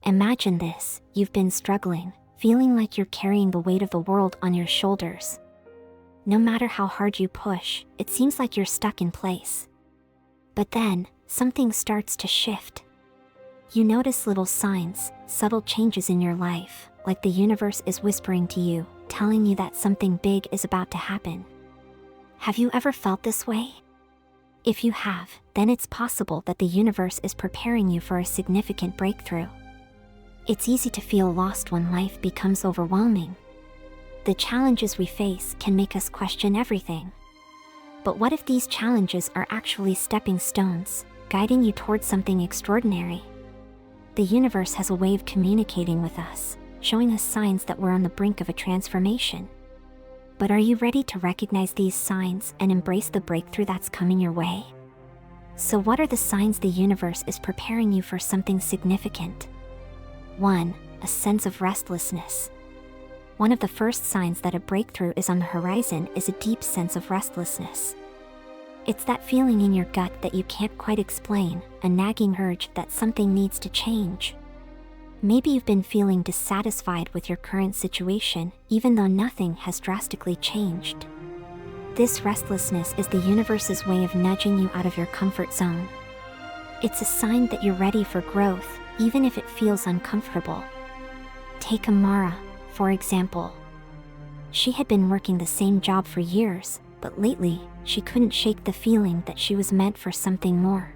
Imagine this: you've been struggling, feeling like you're carrying the weight of the world on your shoulders. No matter how hard you push, it seems like you're stuck in place. But then, something starts to shift. You notice little signs, subtle changes in your life, like the universe is whispering to you, telling you that something big is about to happen. Have you ever felt this way? If you have, then it's possible that the universe is preparing you for a significant breakthrough. It's easy to feel lost when life becomes overwhelming. The challenges we face can make us question everything. But what if these challenges are actually stepping stones, guiding you towards something extraordinary? The universe has a way of communicating with us, showing us signs that we're on the brink of a transformation. But are you ready to recognize these signs and embrace the breakthrough that's coming your way? So what are the signs the universe is preparing you for something significant? 1. A sense of restlessness. One of the first signs that a breakthrough is on the horizon is a deep sense of restlessness. It's that feeling in your gut that you can't quite explain, a nagging urge that something needs to change. Maybe you've been feeling dissatisfied with your current situation, even though nothing has drastically changed. This restlessness is the universe's way of nudging you out of your comfort zone. It's a sign that you're ready for growth, even if it feels uncomfortable. Take Amara, for example. She had been working the same job for years, but lately, she couldn't shake the feeling that she was meant for something more.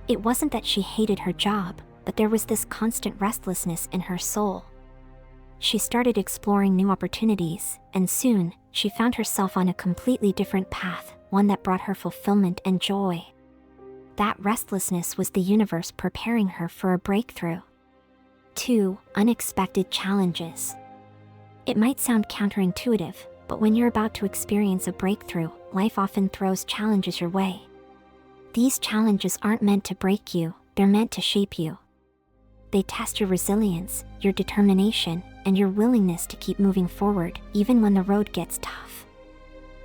It wasn't that she hated her job, but there was this constant restlessness in her soul. She started exploring new opportunities, and soon, she found herself on a completely different path, one that brought her fulfillment and joy. That restlessness was the universe preparing her for a breakthrough. 2. Unexpected challenges. It might sound counterintuitive, but when you're about to experience a breakthrough, life often throws challenges your way. These challenges aren't meant to break you, they're meant to shape you. They test your resilience, your determination, and your willingness to keep moving forward, even when the road gets tough.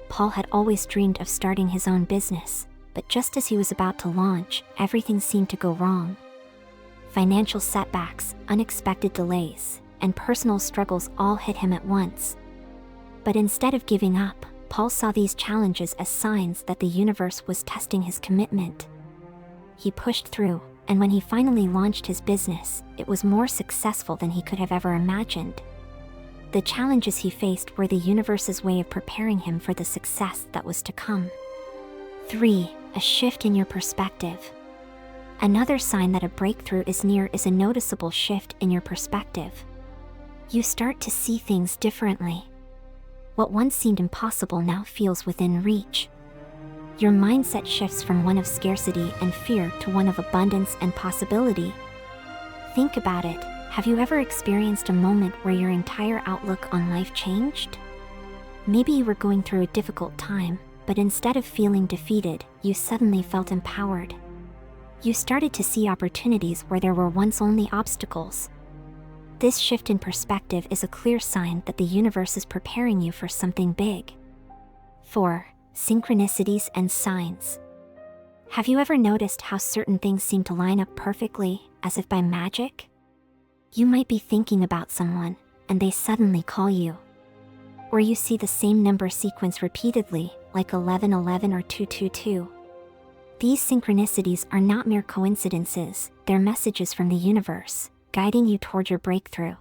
Paul had always dreamed of starting his own business, but just as he was about to launch, everything seemed to go wrong. Financial setbacks, unexpected delays, and personal struggles all hit him at once. But instead of giving up, Paul saw these challenges as signs that the universe was testing his commitment. He pushed through, and when he finally launched his business, it was more successful than he could have ever imagined. The challenges he faced were the universe's way of preparing him for the success that was to come. 3. A shift in your perspective. Another sign that a breakthrough is near is a noticeable shift in your perspective. You start to see things differently. What once seemed impossible now feels within reach. Your mindset shifts from one of scarcity and fear to one of abundance and possibility. Think about it. Have you ever experienced a moment where your entire outlook on life changed? Maybe you were going through a difficult time, but instead of feeling defeated, you suddenly felt empowered. You started to see opportunities where there were once only obstacles. This shift in perspective is a clear sign that the universe is preparing you for something big. 4. Synchronicities and signs. Have you ever noticed how certain things seem to line up perfectly, as if by magic? You might be thinking about someone, and they suddenly call you. Or you see the same number sequence repeatedly, like 1111 or 222. These synchronicities are not mere coincidences, they're messages from the universe, guiding you toward your breakthrough.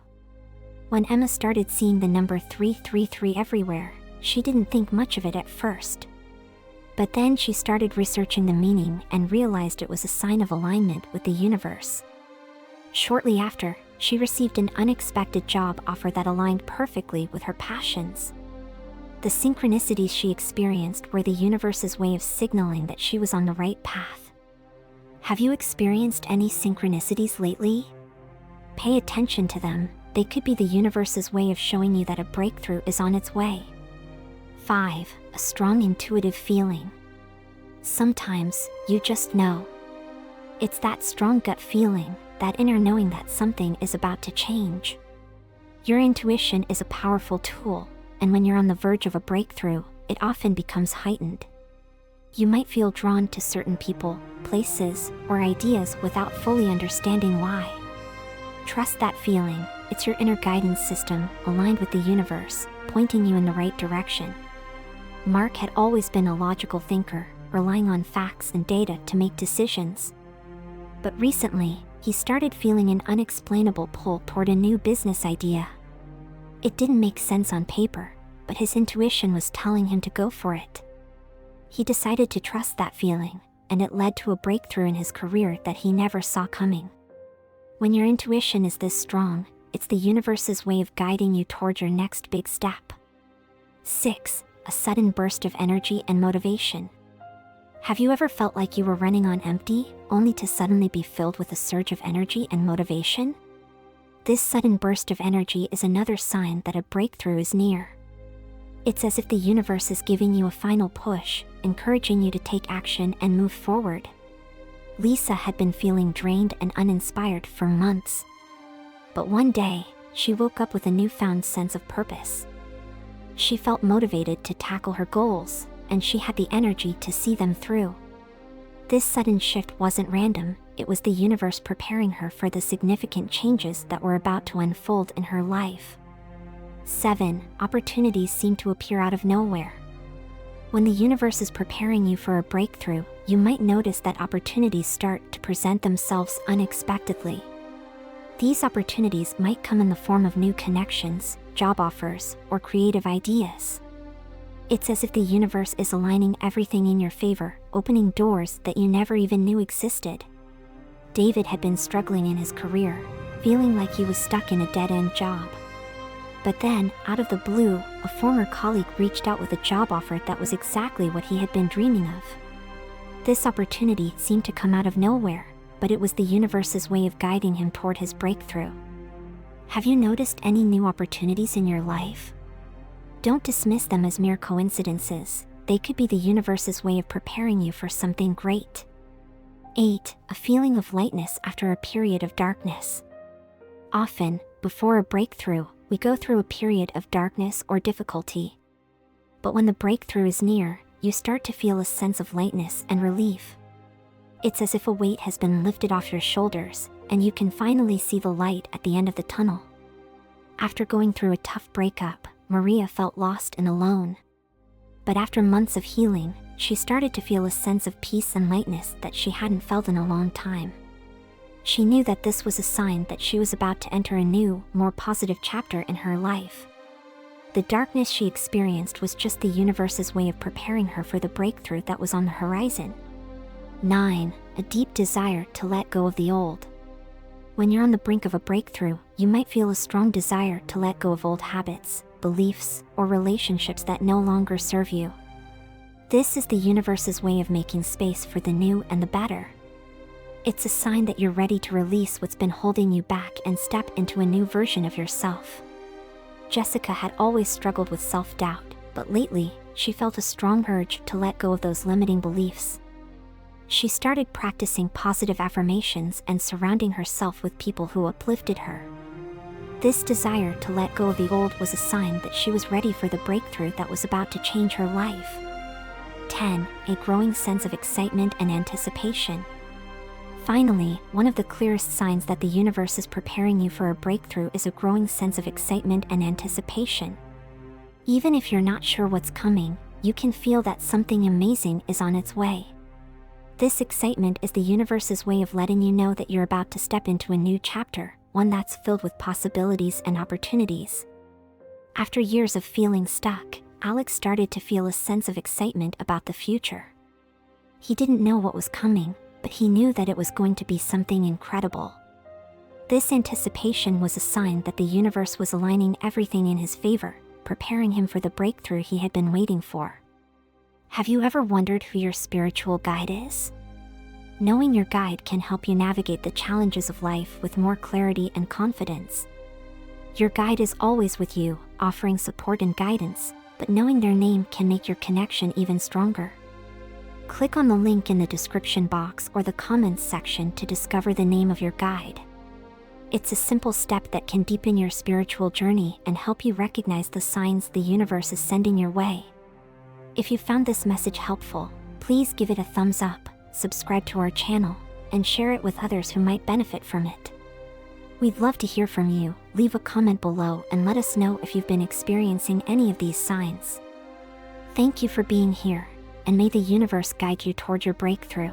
When Emma started seeing the number 333 everywhere, she didn't think much of it at first. But then she started researching the meaning and realized it was a sign of alignment with the universe. Shortly after, she received an unexpected job offer that aligned perfectly with her passions. The synchronicities she experienced were the universe's way of signaling that she was on the right path. Have you experienced any synchronicities lately? Pay attention to them, they could be the universe's way of showing you that a breakthrough is on its way. 5. A strong intuitive feeling. Sometimes, you just know. It's that strong gut feeling, that inner knowing that something is about to change. Your intuition is a powerful tool, and when you're on the verge of a breakthrough, it often becomes heightened. You might feel drawn to certain people, places, or ideas without fully understanding why. Trust that feeling. It's your inner guidance system, aligned with the universe, pointing you in the right direction. Mark had always been a logical thinker, relying on facts and data to make decisions. But recently, he started feeling an unexplainable pull toward a new business idea. It didn't make sense on paper, but his intuition was telling him to go for it. He decided to trust that feeling, and it led to a breakthrough in his career that he never saw coming. When your intuition is this strong, it's the universe's way of guiding you toward your next big step. 6. A sudden burst of energy and motivation. Have you ever felt like you were running on empty, only to suddenly be filled with a surge of energy and motivation? This sudden burst of energy is another sign that a breakthrough is near. It's as if the universe is giving you a final push, encouraging you to take action and move forward. Lisa had been feeling drained and uninspired for months. But one day, she woke up with a newfound sense of purpose. She felt motivated to tackle her goals, and she had the energy to see them through. This sudden shift wasn't random, it was the universe preparing her for the significant changes that were about to unfold in her life. 7. Opportunities seem to appear out of nowhere. When the universe is preparing you for a breakthrough, you might notice that opportunities start to present themselves unexpectedly. These opportunities might come in the form of new connections, job offers, or creative ideas. It's as if the universe is aligning everything in your favor, opening doors that you never even knew existed. David had been struggling in his career, feeling like he was stuck in a dead-end job. But then, out of the blue, a former colleague reached out with a job offer that was exactly what he had been dreaming of. This opportunity seemed to come out of nowhere, but it was the universe's way of guiding him toward his breakthrough. Have you noticed any new opportunities in your life? Don't dismiss them as mere coincidences. They could be the universe's way of preparing you for something great. 8. A feeling of lightness after a period of darkness. Often, before a breakthrough, we go through a period of darkness or difficulty. But when the breakthrough is near, you start to feel a sense of lightness and relief. It's as if a weight has been lifted off your shoulders, and you can finally see the light at the end of the tunnel. After going through a tough breakup, Maria felt lost and alone. But after months of healing, she started to feel a sense of peace and lightness that she hadn't felt in a long time. She knew that this was a sign that she was about to enter a new, more positive chapter in her life. The darkness she experienced was just the universe's way of preparing her for the breakthrough that was on the horizon. 9. A deep desire to let go of the old. When you're on the brink of a breakthrough, you might feel a strong desire to let go of old habits, beliefs, or relationships that no longer serve you. This is the universe's way of making space for the new and the better. It's a sign that you're ready to release what's been holding you back and step into a new version of yourself. Jessica had always struggled with self-doubt, but lately, she felt a strong urge to let go of those limiting beliefs. She started practicing positive affirmations and surrounding herself with people who uplifted her. This desire to let go of the old was a sign that she was ready for the breakthrough that was about to change her life. 10. A growing sense of excitement and anticipation. Finally, one of the clearest signs that the universe is preparing you for a breakthrough is a growing sense of excitement and anticipation. Even if you're not sure what's coming, you can feel that something amazing is on its way. This excitement is the universe's way of letting you know that you're about to step into a new chapter, one that's filled with possibilities and opportunities. After years of feeling stuck, Alex started to feel a sense of excitement about the future. He didn't know what was coming, but he knew that it was going to be something incredible. This anticipation was a sign that the universe was aligning everything in his favor, preparing him for the breakthrough he had been waiting for. Have you ever wondered who your spiritual guide is? Knowing your guide can help you navigate the challenges of life with more clarity and confidence. Your guide is always with you, offering support and guidance, but knowing their name can make your connection even stronger. Click on the link in the description box or the comments section to discover the name of your guide. It's a simple step that can deepen your spiritual journey and help you recognize the signs the universe is sending your way. If you found this message helpful, please give it a thumbs up, subscribe to our channel, and share it with others who might benefit from it. We'd love to hear from you. Leave a comment below and let us know if you've been experiencing any of these signs. Thank you for being here, and may the universe guide you toward your breakthrough.